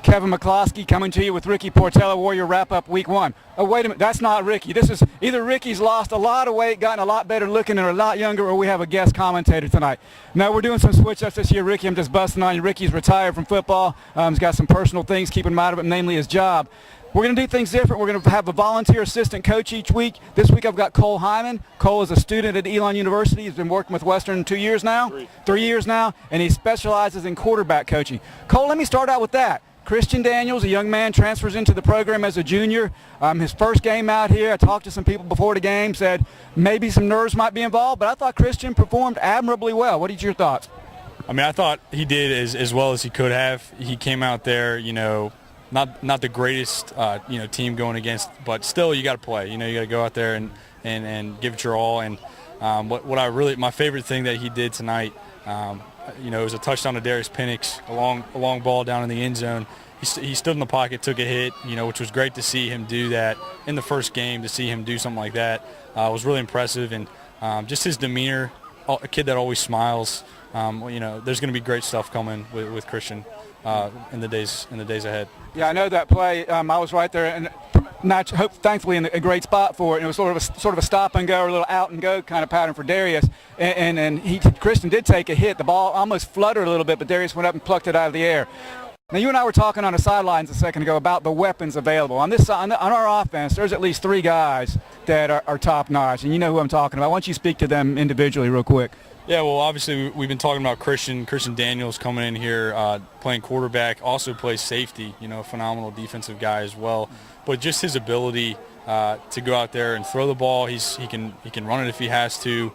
Kevin McCloskey coming to you with Ricky Portella, Warrior Wrap-Up Week 1. Oh, wait a minute, that's not Ricky. This is either Ricky's lost a lot of weight, gotten a lot better looking, and a lot younger, or we have a guest commentator tonight. No, we're doing some switch-ups this year, Ricky. I'm just busting on you. Ricky's retired from football. He's got some personal things keeping him out of it, namely his job. We're going to do things different. We're going to have a volunteer assistant coach each week. This week I've got Cole Hyman. Cole is a student at Elon University. He's been working with Western 2 years now, 3 years now, and he specializes in quarterback coaching. Cole, let me start out with that. Christian Daniels, a young man, transfers into the program as a junior. His first game out here, I talked to some people before the game, said maybe some nerves might be involved, but I thought Christian performed admirably well. What are your thoughts? I mean, I thought he did as well as he could have. He came out there, not the greatest, team going against, but still you got to play. You got to go out there and give it your all. And my favorite thing that he did tonight, it was a touchdown to Darius Penix, a long ball down in the end zone. He stood in the pocket, took a hit, which was great to see him do that in the first game. To see him do something like that was really impressive, and just his demeanor, a kid that always smiles. There's going to be great stuff coming with Christian in the days ahead. Yeah, I know that play. I was right there, and thankfully in a great spot for it. And it was sort of a stop and go, or a little out and go kind of pattern for Darius. And Christian did take a hit. The ball almost fluttered a little bit, but Darius went up and plucked it out of the air. Now, you and I were talking on the sidelines a second ago about the weapons available. On our offense, there's at least 3 guys that are top-notch, and you know who I'm talking about. Why don't you speak to them individually real quick? Yeah, well, obviously we've been talking about Christian Daniels coming in here, playing quarterback, also plays safety, a phenomenal defensive guy as well. But just his ability to go out there and throw the ball, he can run it if he has to.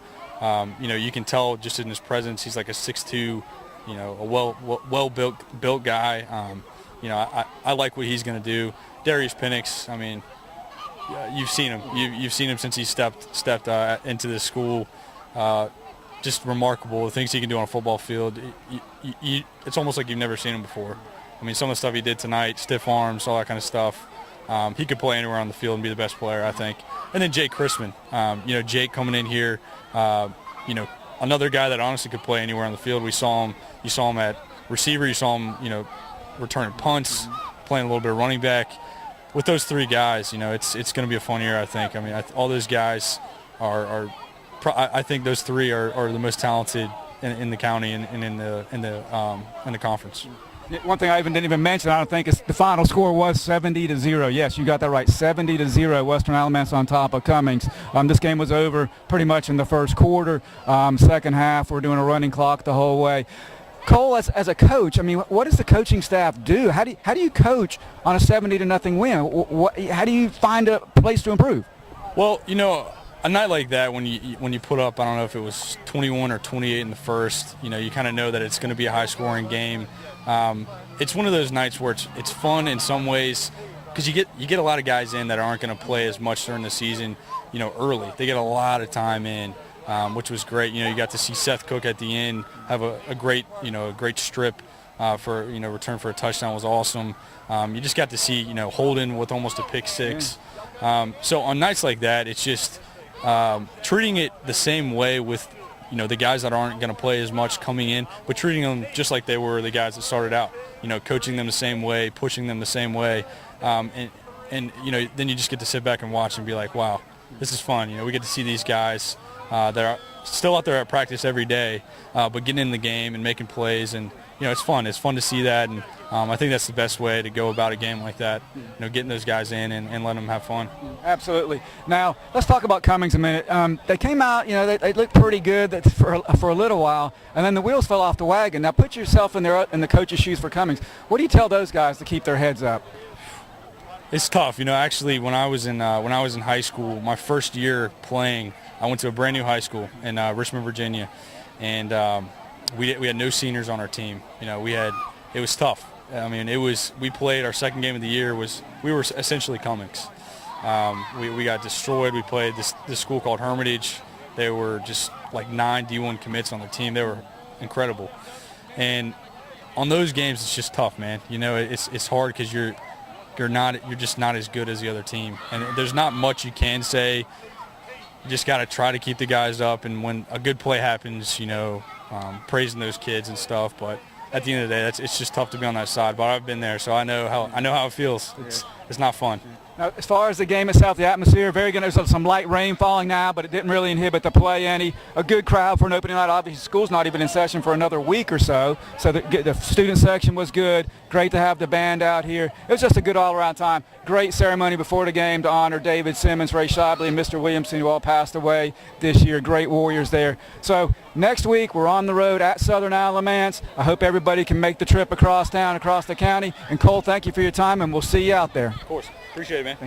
You can tell just in his presence, he's like a 6'2", a well-built guy. I like what he's going to do. Darius Penix, I mean, you've seen him. You've seen him since he stepped into this school. Just remarkable, the things he can do on a football field. It's almost like you've never seen him before. I mean, some of the stuff he did tonight, stiff arms, all that kind of stuff. He could play anywhere on the field and be the best player, I think. And then Jake Chrisman, Jake coming in here, another guy that honestly could play anywhere on the field. You saw him at receiver. You saw him, returning punts, playing a little bit of running back. With those 3 guys, it's going to be a fun year, I think. I mean, all those guys I think those 3 are the most talented in the county and in the conference. One thing I didn't even mention, I don't think, is the final score was 70-0. Yes, you got that right, 70-0. Western Alamance on top of Cummings. This game was over pretty much in the first quarter. Second half, we're doing a running clock the whole way. Cole, as a coach, I mean, what does the coaching staff do? How do you coach on a 70-0 win? How do you find a place to improve? Well, a night like that, when you put up, I don't know if it was 21 or 28 in the first, you kind of know that it's going to be a high-scoring game. It's one of those nights where it's fun in some ways, because you get a lot of guys in that aren't going to play as much during the season, early. They get a lot of time in, which was great. You got to see Seth Cook at the end have a great strip for return for a touchdown was awesome. You just got to see Holden with almost a pick six. So on nights like that, it's just treating it the same way with the guys that aren't going to play as much coming in, but treating them just like they were the guys that started out, coaching them the same way, pushing them the same way, and then you just get to sit back and watch and be like, wow, this is fun. We get to see these guys that are still out there at practice every day, but getting in the game and making plays, and it's fun. It's fun to see that, and I think that's the best way to go about a game like that, getting those guys in and letting them have fun. Absolutely. Now, let's talk about Cummings a minute. They came out, they looked pretty good for a little while, and then the wheels fell off the wagon. Now, put yourself in the coach's shoes for Cummings. What do you tell those guys to keep their heads up? It's tough. Actually, when I was in high school, my first year playing, I went to a brand new high school in Richmond, Virginia, and we had no seniors on our team. It was tough. I mean, we played our second game of the year we were essentially Cummings. We got destroyed. We played this school called Hermitage. They were just like 9 D1 commits on the team. They were incredible. And on those games, it's just tough, man. It's hard because you're just not as good as the other team, and there's not much you can say. You just got to try to keep the guys up, and when a good play happens, praising those kids and stuff. But at the end of the day, it's just tough to be on that side. But I've been there, so I know how it feels. It's not fun. Now, as far as the game itself, the atmosphere, very good. There's some light rain falling now, but it didn't really inhibit the play any. A good crowd for an opening night. Obviously, school's not even in session for another week or so, so the student section was good. Great to have the band out here. It was just a good all-around time. Great ceremony before the game to honor David Simmons, Ray Shibley, and Mr. Williamson, who all passed away this year. Great Warriors there. So next week, we're on the road at Southern Alamance. I hope everybody can make the trip across town, across the county. And Cole, thank you for your time, and we'll see you out there. Of course. Appreciate it, man. Thank you.